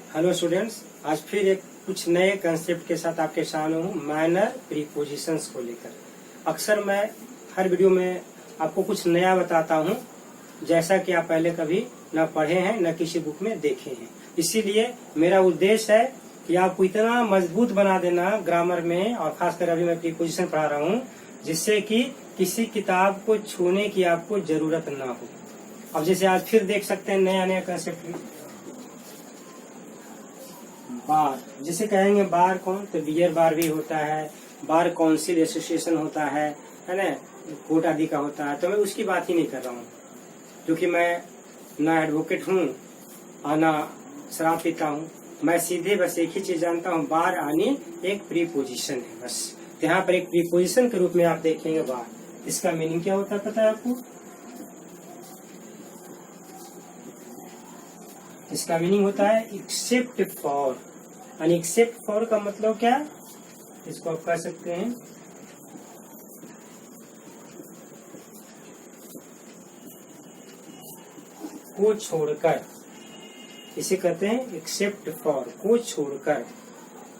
Hello students, आज फिर एक कुछ नए कंसेप्ट के साथ आपके सामने हूँ माइनर प्रीपोजिशंस को लेकर। अक्सर मैं हर वीडियो में आपको कुछ नया बताता हूँ, जैसा कि आप पहले कभी न पढ़े हैं न किसी बुक में देखे हैं। इसीलिए मेरा उद्देश्य है कि आपको इतना मजबूत बना देना ग्रामर में, और खासकर अभी मैं प्रीपोजिशन पढ़ा रहा हूँ, जिससे कि किसी किताब को छूने की आपको जरूरत न हो। अब जैसे आज फिर देख सकते हैं नया नया कंसेप्ट, बार, जिसे कहेंगे बार कौन, तो बियर बार भी होता है, बार काउंसिल एसोसिएशन होता है ना, कोर्ट आदि का होता है। तो मैं उसकी बात ही नहीं कर रहा हूँ, क्योंकि मैं ना एडवोकेट हूँ और ना शराब पीता हूँ। मैं सीधे बस एक ही चीज जानता हूँ, बार यानी एक प्रीपोजिशन है बस। तो यहाँ पर एक प्रीपोजिशन के रूप में आप देखेंगे बार। इसका मीनिंग क्या होता है पता है आपको? इसका मीनिंग होता है एक्सेप्ट फॉर। और एक्सेप्ट फॉर का मतलब क्या? इसको आप कह सकते हैं को छोड़कर। इसे कहते हैं एक्सेप्ट फॉर, को छोड़कर।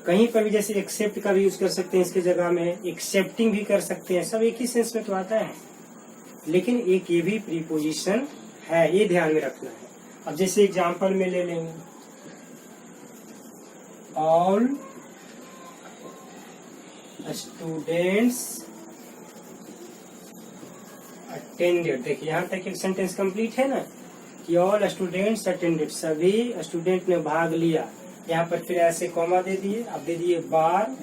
कहीं पर भी जैसे एक्सेप्ट का भी यूज कर सकते हैं, इसके जगह में एक्सेप्टिंग भी कर सकते हैं। सब एक ही सेंस में तो आता है, लेकिन एक ये भी प्रीपोजिशन है, ये ध्यान में रखना है। अब जैसे एग्जाम्पल में ले लेंगे, ऑल स्टूडेंट्स अटेंडेड। देखिए यहाँ तक एक सेंटेंस कंप्लीट है ना, कि ऑल स्टूडेंट्स अटेंडेड, सभी स्टूडेंट ने भाग लिया। यहाँ पर फिर ऐसे कॉमा दे दिए, अब दे दिए बार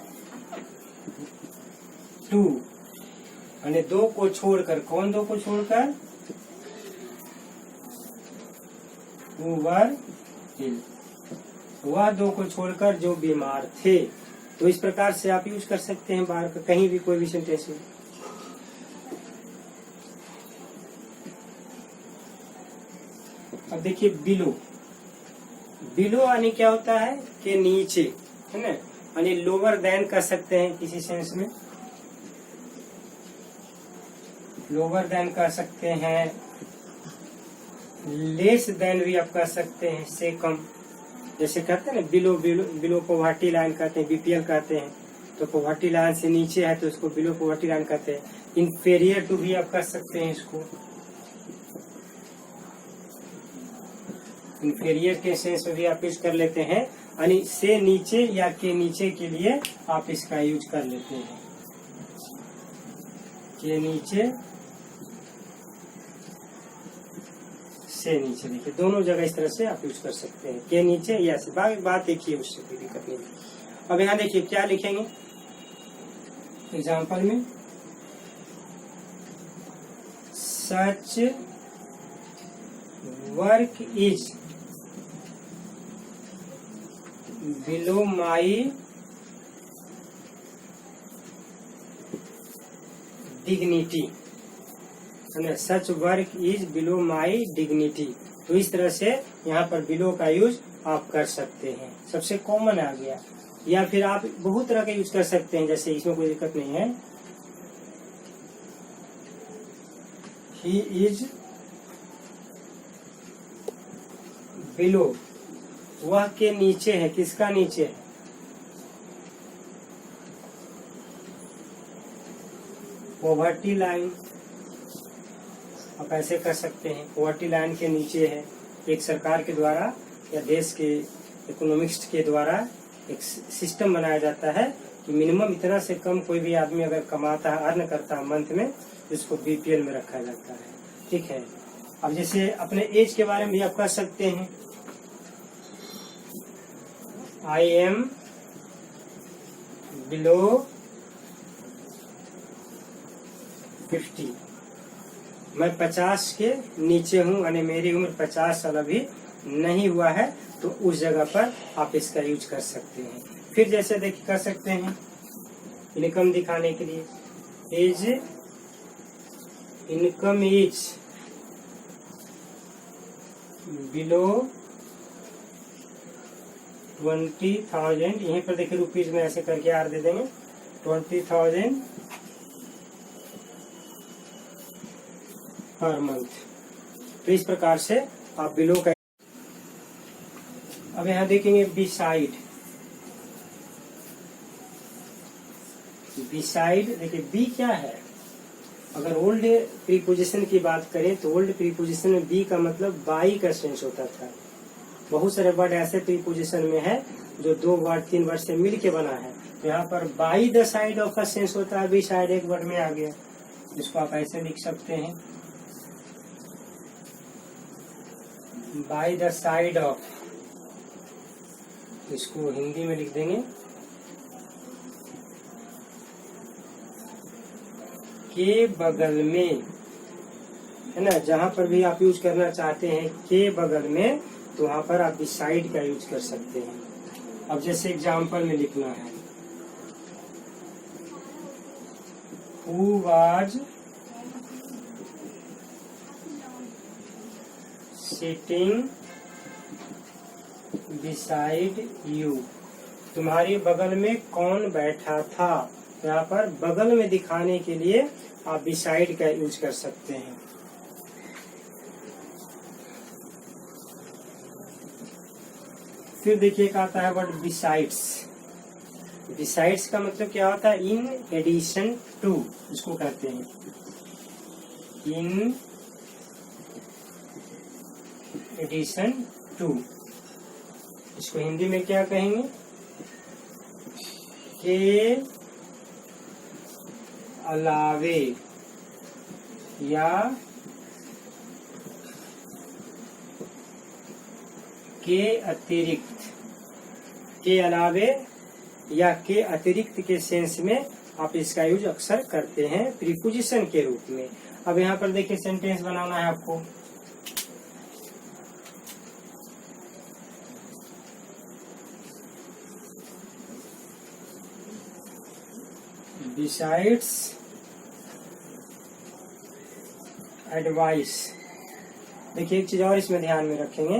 टू, यानी दो को छोड़कर। कौन दो को छोड़कर? वर इल, वह दो को छोड़कर जो बीमार थे। तो इस प्रकार से आप यूज कर सकते हैं बार का कहीं भी, कोई भी सेंटेंस में। अब देखिए बिलो, बिलो यानी क्या होता है कि नीचे, है ना, यानी लोअर देन कर सकते हैं किसी सेंस में, लोअर देन कर सकते हैं, लेस देन भी आप कर सकते हैं, से कम। जैसे कहते हैं ना below, below below poverty line कहते हैं, बीपीएल कहते हैं। तो पॉवर्टी लाइन से नीचे है तो इसको बिलो पॉवर्टी लाइन कहते हैं। इंफीरियर टू भी आप कर सकते हैं इसको, इंफीरियर के सेंस में भी आप यूज कर लेते हैं, यानी से नीचे या के नीचे के लिए आप इसका यूज कर लेते हैं। के नीचे, से नीचे, देखिए दोनों जगह इस तरह से आप यूज कर सकते हैं, के नीचे या से। बात देखिए, उससे कोई दिक्कत नहीं। अब यहाँ देखिए क्या लिखेंगे एग्जाम्पल में, such work is below my dignity, such work is below my dignity. तो इस तरह से यहाँ पर बिलो का यूज आप कर सकते हैं, सबसे कॉमन आ गया। या फिर आप बहुत तरह का यूज कर सकते हैं, जैसे इसमें कोई दिक्कत नहीं है, ही इज बिलो, वह के नीचे है। किसका नीचे है? Poverty line. आप ऐसे कर सकते हैं, पॉवर्टी लाइन के नीचे है। एक सरकार के द्वारा या देश के इकोनॉमिक्स के द्वारा एक सिस्टम बनाया जाता है कि मिनिमम इतना से कम कोई भी आदमी अगर कमाता है, अर्न करता है मंथ में, इसको बीपीएल में रखा जाता है। ठीक है। अब जैसे अपने एज के बारे में भी आप कह सकते हैं, आई एम बिलो 50, मैं 50 के नीचे हूँ, यानी मेरी उम्र 50 साल अभी नहीं हुआ है। तो उस जगह पर आप इसका यूज कर सकते हैं। फिर जैसे देखिए कर सकते हैं इनकम दिखाने के लिए, एज इनकम इज बिलो 20,000। यहीं पर देखिए रुपीज में ऐसे करके आर दे देंगे, 20,000 पर मंथ। तो इस प्रकार से आप बिलो का अब यहाँ देखेंगे बिसाइड। बिसाइड देखिए बी क्या है, अगर ओल्ड प्रीपोजिशन की बात करें तो ओल्ड प्रीपोजिशन में बी का मतलब बाई का सेंस होता था। बहुत सारे वर्ड ऐसे प्रीपोजिशन में है जो 2 वर्ड 3 वर्ड से मिल के बना है, तो यहाँ पर बाई द साइड ऑफ का सेंस होता है, बी साइड एक वर्ड में आ गया। इसको आप ऐसे लिख सकते हैं, बाई द साइड ऑफ, इसको हिंदी में लिख देंगे के बगल में, है ना। जहां पर भी आप यूज करना चाहते हैं के बगल में, तो वहां पर आप बिसाइड का यूज कर सकते हैं। अब जैसे एग्जांपल में लिखना है, who was sitting beside you, तुम्हारे बगल में कौन बैठा था। तो यहाँ पर बगल में दिखाने के लिए आप बिसाइड का यूज कर सकते हैं। फिर देखिए एक आता है वर्ड बिसाइड्स। बिसाइड्स का मतलब क्या होता है, इन एडिशन टू, इसको कहते हैं इन एडिशन टू। इसको हिंदी में क्या कहेंगे, के अलावे या के अतिरिक्त, के अलावे या के अतिरिक्त के सेंस में आप इसका यूज अक्सर करते हैं प्रीपोजिशन के रूप में। अब यहाँ पर देखिए सेंटेंस बनाना है आपको। Besides advice. देखिए एक चीज और इसमें ध्यान में रखेंगे,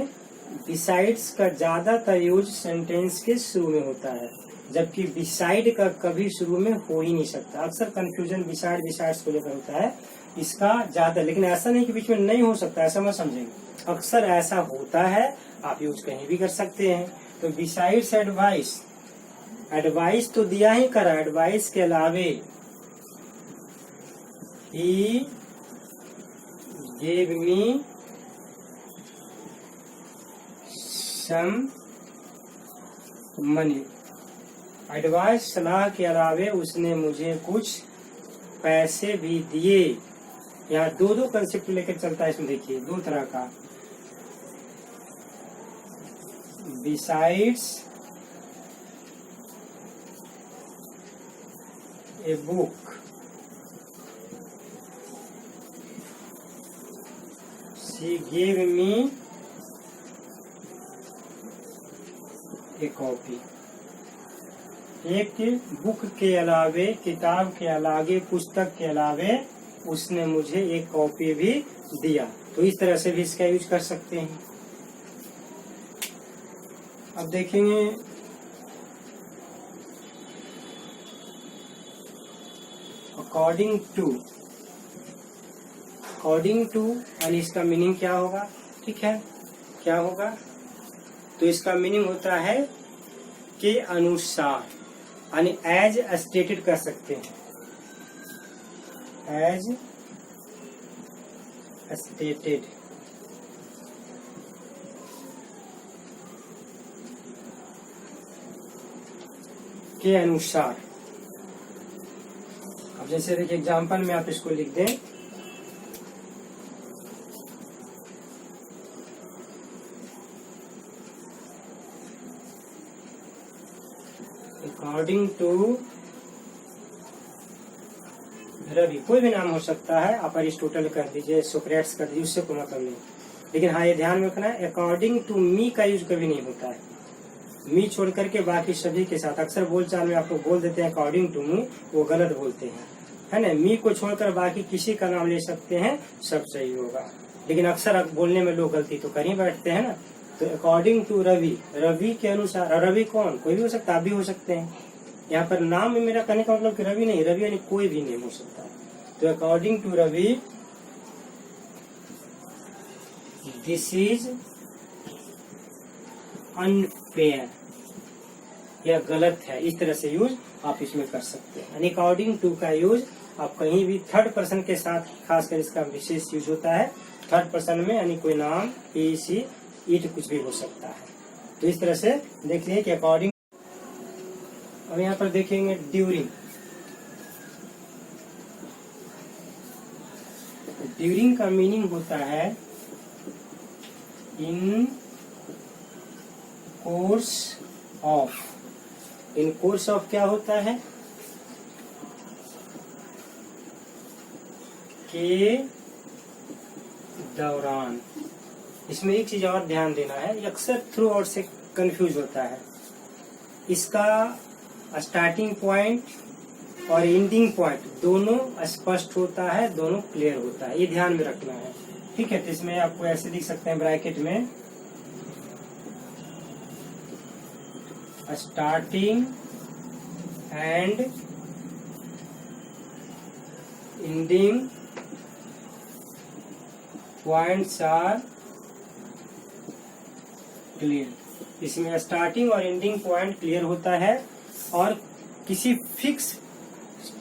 बिसाइड्स का ज्यादातर यूज सेंटेंस के शुरू में होता है, जबकि बिसाइड का कभी शुरू में हो ही नहीं सकता। अक्सर कंफ्यूजन बिसाइड बिसाइड्स को लेकर होता है इसका ज्यादा, लेकिन ऐसा नहीं कि बीच में नहीं हो सकता, ऐसा मत समझेंगे, अक्सर ऐसा होता है, आप यूज कहीं भी कर सकते हैं। तो बिसाइड्स एडवाइस, एडवाइस तो दिया ही करा, एडवाइस के अलावे ही gave me some money. Advice सलाह के अलावे उसने मुझे कुछ पैसे भी दिए। यहाँ दो कंसेप्ट लेकर चलता है इसमें, देखिए 2 तरह का, besides a book, she gave me A copy. एक बुक के अलावे, किताब के अलावे, पुस्तक के अलावे उसने मुझे एक कॉपी भी दिया। तो इस तरह से भी इसका यूज कर सकते हैं। अब देखेंगे अकॉर्डिंग टू। अकॉर्डिंग टू यानी इसका मीनिंग क्या होगा, ठीक है, क्या होगा, तो इसका मीनिंग होता है के अनुसार, यानी एज स्टेटेड कर सकते हैं, एज स्टेटेड। के अनुसार। अब जैसे देखिए एग्जाम्पल में आप इसको लिख दें, अकॉर्डिंग टू रवि, कोई भी नाम हो सकता है, आप अरिस्टोटल कर दीजिए, सोक्रेट्स कर दीजिए, उससे कोई मतलब नहीं। लेकिन हाँ ये ध्यान में रखना है, अकॉर्डिंग टू मी का यूज कभी नहीं होता है। मी छोड़ करके बाकी सभी के साथ, अक्सर बोलचाल में आपको बोल देते हैं अकॉर्डिंग टू मी, वो गलत बोलते हैं, है ना। मी को छोड़कर बाकी किसी का नाम ले सकते हैं, सब सही होगा। लेकिन अक्सर बोलने में लोग गलती तो कर ही बैठते हैं ना। तो अकॉर्डिंग टू रवि, रवि के अनुसार, और रवि कौन, कोई भी हो सकता है, आप भी हो सकते हैं। यहाँ पर नाम में मेरा कहने का मतलब कि रवि नहीं, रवि यानी कोई भी नेम हो सकता है। तो according to Ravi this is unfair, यह गलत है, इस तरह से यूज आप इसमें कर सकते हैं। अकॉर्डिंग टू का यूज आप कहीं भी थर्ड पर्सन के साथ, खासकर इसका विशेष यूज होता है थर्ड पर्सन में, यानी कोई नाम, ही, शी, इट कुछ भी हो सकता है। तो इस तरह से देखिए कि अकॉर्डिंग। अब यहाँ पर देखेंगे ड्यूरिंग। ड्यूरिंग का मीनिंग होता है in course of. In course of क्या होता है? के दौरान। इसमें एक चीज और ध्यान देना है, ये अक्सर थ्रू आउट से कंफ्यूज होता है। इसका स्टार्टिंग पॉइंट और एंडिंग पॉइंट दोनों स्पष्ट होता है, दोनों क्लियर होता है, ये ध्यान में रखना है। ठीक है, तो इसमें आपको ऐसे लिख सकते हैं ब्रैकेट में, starting and ending points are clear. इसमें स्टार्टिंग और एंडिंग पॉइंट क्लियर होता है और किसी फिक्स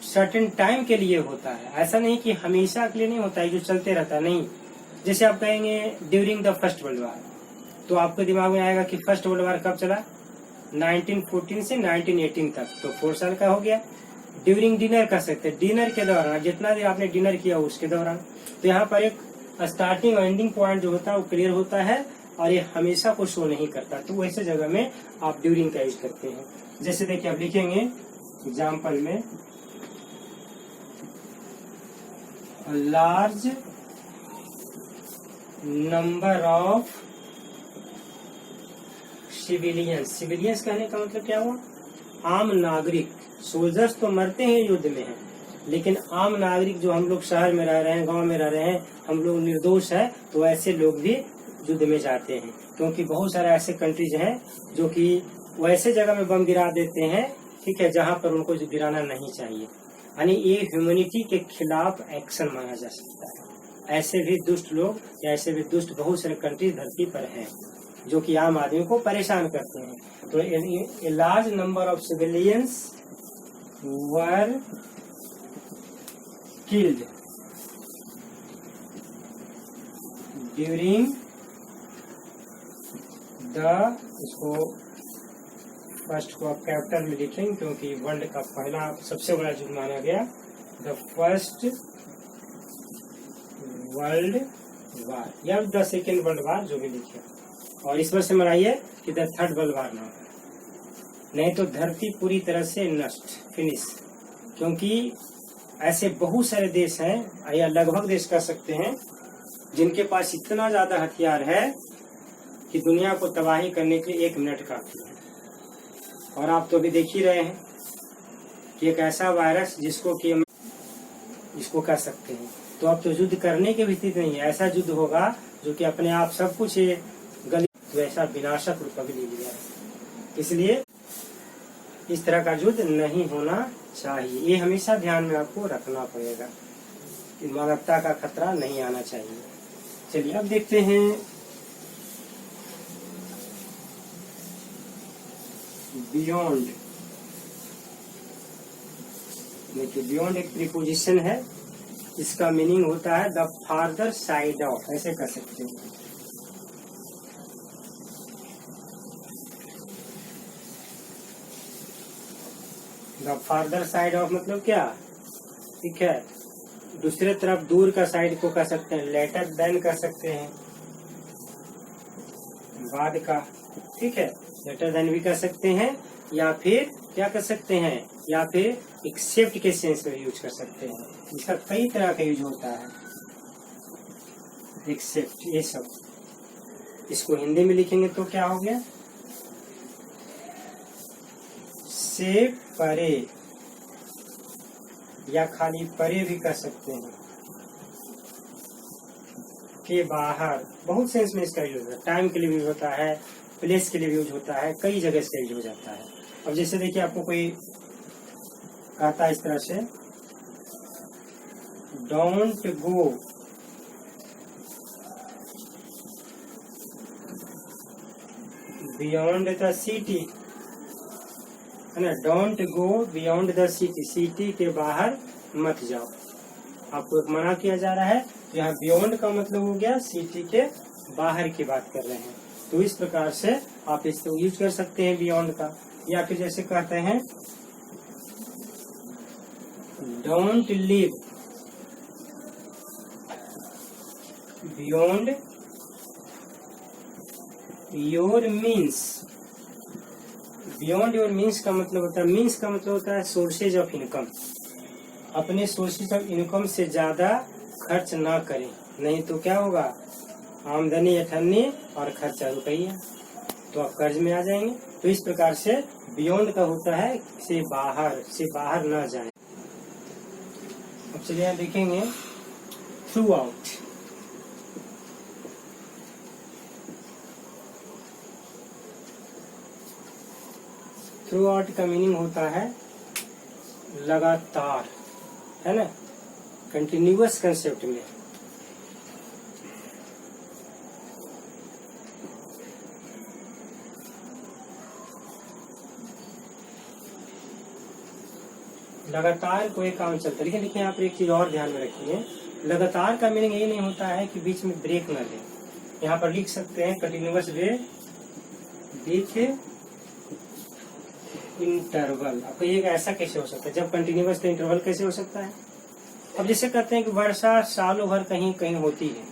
सर्टेन टाइम के लिए होता है। ऐसा नहीं कि हमेशा के लिए नहीं होता है, जो चलते रहता है, नहीं। जैसे आप कहेंगे during the first world war, तो आपके दिमाग में आएगा कि फर्स्ट वर्ल्ड वार कब चला? 1914 से 1918 तक, तो 4 साल का हो गया। ड्यूरिंग डिनर कर सकते हैं, डिनर के दौरान, जितना देर आपने डिनर किया उसके दौरान। तो यहाँ पर एक स्टार्टिंग और एंडिंग पॉइंट जो होता है वो क्लियर होता है और ये हमेशा को शो नहीं करता, तो वैसे जगह में आप ड्यूरिंग का यूज करते हैं। जैसे देखिए आप लिखेंगे एग्जाम्पल में, large number of civilians. Civilians कहने का मतलब क्या हुआ? आम नागरिक। सोल्जर्स तो मरते हैं युद्ध में हैं, लेकिन आम नागरिक जो हम लोग शहर में रह रहे हैं, गांव में रह रहे हैं, हम लोग निर्दोष है, तो ऐसे लोग भी युद्ध में जाते हैं। क्योंकि बहुत सारे ऐसे कंट्रीज हैं जो कि वैसे जगह में बम गिरा देते हैं, ठीक है, जहां पर उनको गिराना नहीं चाहिए। यानी ये ह्यूमैनिटी के खिलाफ एक्शन माना जा सकता है। ऐसे भी दुष्ट लोग या ऐसे भी दुष्ट बहुत सारे कंट्रीज धरती पर हैं जो कि आम आदमी को परेशान करते हैं। तो a large number of civilians were killed during the, इसको फर्स्ट को आप कैपिटल में लिखेंगे क्योंकि वर्ल्ड का पहला सबसे बड़ा युद्ध माना गया, द फर्स्ट वर्ल्ड वार या द सेकेंड वर्ल्ड वार, जो भी लिखे। और इस वर्ष से मनाइए कि द थर्ड वर्ल्ड वार ना हो, नहीं तो धरती पूरी तरह से नष्ट, फिनिश। क्योंकि ऐसे बहुत सारे देश हैं, या लगभग देश कह सकते हैं, जिनके पास इतना ज्यादा हथियार है कि दुनिया को तबाही करने के लिए 1 मिनट काफी है। और आप तो अभी देख ही रहे हैं कि एक ऐसा वायरस जिसको कि इसको कह सकते हैं, तो अब तो युद्ध करने की भी स्थिति नहीं है। ऐसा युद्ध होगा जो कि अपने आप सब कुछ ये गली, तो ऐसा विनाशक रूप भी ले लिया है। इसलिए इस तरह का युद्ध नहीं होना चाहिए, ये हमेशा ध्यान में आपको रखना पड़ेगा कि मानवता का खतरा नहीं आना चाहिए। चलिए अब देखते हैं बियॉन्ड। देखिए बियॉन्ड एक प्रीपोजिशन है, इसका मीनिंग होता है द फार्दर साइड ऑफ, ऐसे कर सकते हैं। द फार्दर साइड ऑफ मतलब क्या? ठीक है, दूसरे तरफ दूर का साइड को कह सकते हैं, लेटर देन कह सकते हैं, बाद का, ठीक है, लेटर देन भी कह सकते हैं, या फिर क्या कर सकते हैं, या फिर एक्सेप्ट के सेंस में यूज कर सकते हैं। इसका कई तरह का यूज होता है, एक्सेप्ट, ये सब। इसको हिंदी में लिखेंगे तो क्या हो गया? से परे, या खाली परे भी कर सकते हैं, के बाहर, बहुत सेंस में इसका यूज होता है। टाइम के लिए भी होता है, प्लेस के लिए भी यूज होता है, कई जगह से यूज हो जाता है। अब जैसे देखिए आपको कोई कहता है इस तरह से, don't go beyond the city, है ना, don't go beyond the city, city के बाहर मत जाओ। आपको एक मना किया जा रहा है। तो यहाँ बियॉन्ड का मतलब हो गया सिटी के बाहर की बात कर रहे हैं। तो इस प्रकार से आप इसको यूज कर सकते हैं बियॉन्ड का। या फिर जैसे कहते हैं don't live beyond your means. Beyond your means का मतलब होता है, मीन्स का मतलब होता है सोर्सेज ऑफ इनकम। अपने सोर्सेज ऑफ इनकम से ज्यादा खर्च ना करें, नहीं तो क्या होगा, आमदनी अठन्नी और खर्चा रुपया, तो आप कर्ज में आ जाएंगे। तो इस प्रकार से बियॉन्ड का होता है से बाहर ना जाए। अब चलिए यहाँ देखेंगे थ्रू आउट। थ्रू आउट का मीनिंग होता है लगातार, है ना, कंटिन्यूअस कंसेप्ट में। लगातार कोई काम चलता है। लेकिन देखिए यहाँ पर एक चीज और ध्यान में रखिए, लगातार का मीनिंग ये नहीं होता है कि बीच में ब्रेक न ले। यहाँ पर लिख सकते हैं कंटिन्यूअस वे विथ इंटरवल। आपको ये ऐसा कैसे हो सकता है, जब कंटिन्यूअस तो इंटरवल कैसे हो सकता है। अब जैसे कहते हैं कि वर्षा सालों भर कहीं कहीं होती है,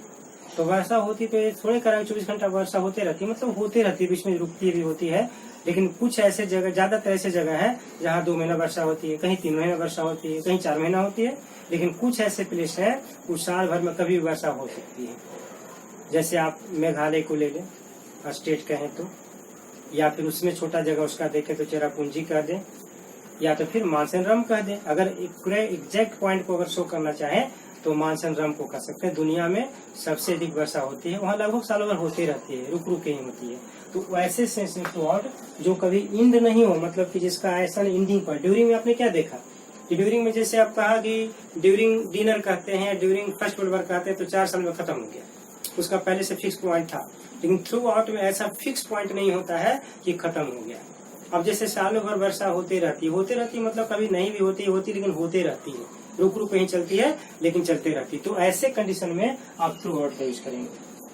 तो वर्षा होती तो ये थोड़े कारण 24 घंटा वर्षा होते रहती है, मतलब होते रहती है, बीच में रुकती भी होती है। लेकिन कुछ ऐसे जगह, ज्यादातर ऐसे जगह है जहाँ 2 महीना वर्षा होती है, कहीं 3 महीना वर्षा होती है, कहीं 4 महीना होती है। लेकिन कुछ ऐसे प्लेस है उस साल भर में कभी भी वर्षा हो सकती है। जैसे आप मेघालय को ले लें, स्टेट कहें तो, या फिर उसमें छोटा जगह उसका देखें तो चेरापूंजी कह दें, या तो फिर मानसनरम कह दें। अगर एग्जैक्ट पॉइंट को अगर शो करना चाहें तो मानसनरम को कह सकते हैं। दुनिया में सबसे अधिक वर्षा होती है, वहाँ लगभग सालों भर होती रहती है, रुक रुक के ही होती है। तो वैसे सेंसेस वर्ड जो कभी इंड नहीं हो, मतलब कि जिसका ऐसा इंडिंग पर। ड्यूरिंग में आपने क्या देखा कि ड्यूरिंग में जैसे आप कहा कि ड्यूरिंग डिनर कहते हैं, ड्यूरिंग फर्स्ट वर्ल्ड वॉर कहते हैं, तो 4 साल में खत्म हो गया, उसका पहले से फिक्स पॉइंट था। लेकिन थ्रू आउट में ऐसा फिक्स पॉइंट नहीं होता है कि खत्म हो गया। अब जैसे सालों भर वर्षा होती रहती है, मतलब कभी नहीं भी होती लेकिन होते रहती है, रुक रुक कहीं चलती है लेकिन चलते रहती है। तो ऐसे कंडीशन में आप थ्रू आउट का यूज करेंगे।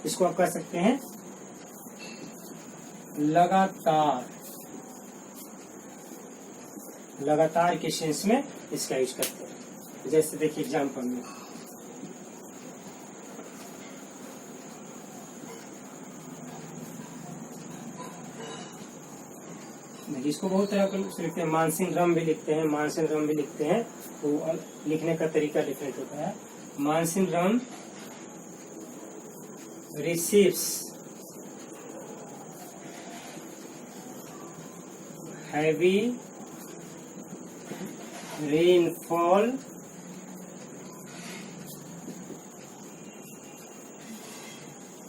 इसको आप कह सकते हैं लगातार, लगातार के सेंस में इसका यूज करते हैं। जैसे देखिए एग्जाम्पल में इसको बहुत तरह से लिखते हैं, मानसिन रम भी लिखते हैं, मानसिन रम भी लिखते हैं। तो लिखने का तरीका डिफरेंट होता है। Mawsynram receives heavy rainfall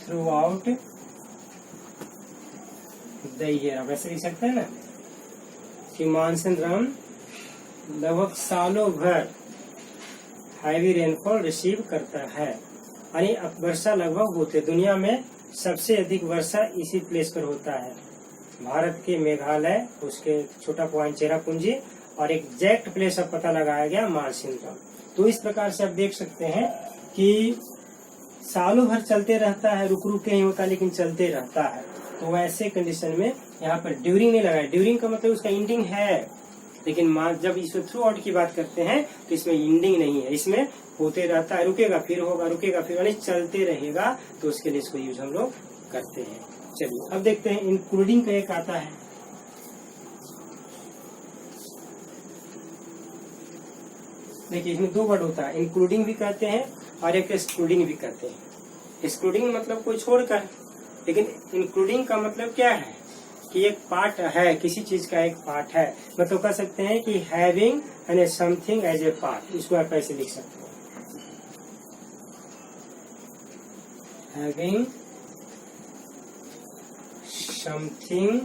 throughout the year. वैसे लिख सकते हैं ना कि मानसून रम लगभग सालों भर हैवी रेनफॉल रिसीव करता है, यानी वर्षा लगभग होते। दुनिया में सबसे अधिक वर्षा इसी प्लेस पर होता है, भारत के मेघालय, उसके छोटा पॉइंट चेरापूंजी, और एग्जैक्ट प्लेस अब पता लगाया गया मानसून रम। तो इस प्रकार से आप देख सकते हैं कि सालों भर चलते रहता है, रुक रुक के नहीं होता लेकिन चलते रहता है। तो वैसे कंडीशन में यहाँ पर ड्यूरिंग नहीं लगाया। ड्यूरिंग का मतलब उसका इंडिंग है, लेकिन जब इसमें थ्रू आउट की बात करते हैं तो इसमें इंडिंग नहीं है, इसमें होते रहता है, रुकेगा फिर होगा, रुकेगा फिर, यानी चलते रहेगा। तो उसके लिए इसको यूज हम लोग करते हैं। चलिए अब देखते हैं इंक्लूडिंग का एक आता है। देखिए इसमें 2 वर्ड होता है, इंक्लूडिंग भी कहते हैं और एक एक्सक्लूडिंग भी कहते हैं। एक्सक्लूडिंग मतलब कोई छोड़कर, लेकिन इंक्लूडिंग का मतलब क्या है कि एक पार्ट है, किसी चीज का एक पार्ट है। मतलब कह सकते हैं कि having and something as a part. इसको आप ऐसे लिख सकते हैं, having something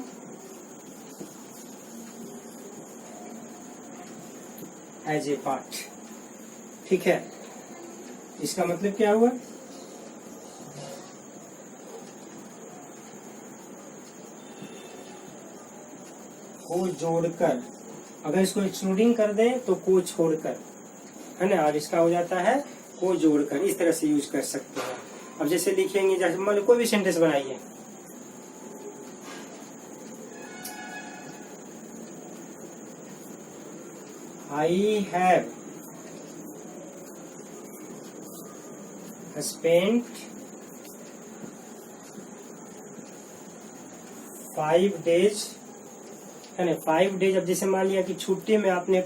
as a part. ठीक है, इसका मतलब क्या हुआ, को जोड़कर, अगर इसको एक्सक्लूडिंग कर दें तो को छोड़कर, है ना, और इसका हो जाता है को जोड़कर। इस तरह से यूज कर सकते हैं। अब जैसे लिखेंगे, जैसे मान लो कोई भी सेंटेंस बनाइए, आई हैव स्पेंट 5 days, है ना, 5 days। अब जैसे मान लिया कि छुट्टी में आपने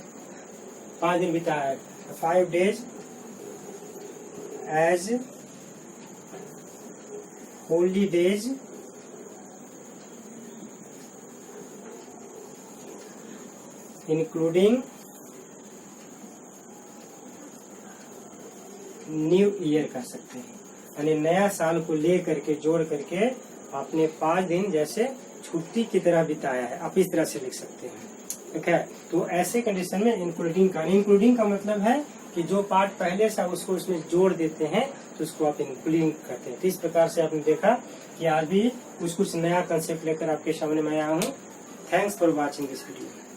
5 दिन बिताया है, 5 days as holidays including new year कर सकते हैं, यानी नया साल को ले करके जोड़ करके आपने 5 दिन जैसे छुट्टी की तरह बिताया है, आप इस तरह से लिख सकते हैं। ठीक है, तो ऐसे कंडीशन में इंक्लूडिंग का मतलब है कि जो पार्ट पहले से उसको उसमें जोड़ देते हैं तो उसको आप इंक्लूडिंग कहते हैं। तो इस प्रकार से आपने देखा कि आज भी कुछ नया कंसेप्ट लेकर आपके सामने मैं आया हूँ। Thanks for watching this video.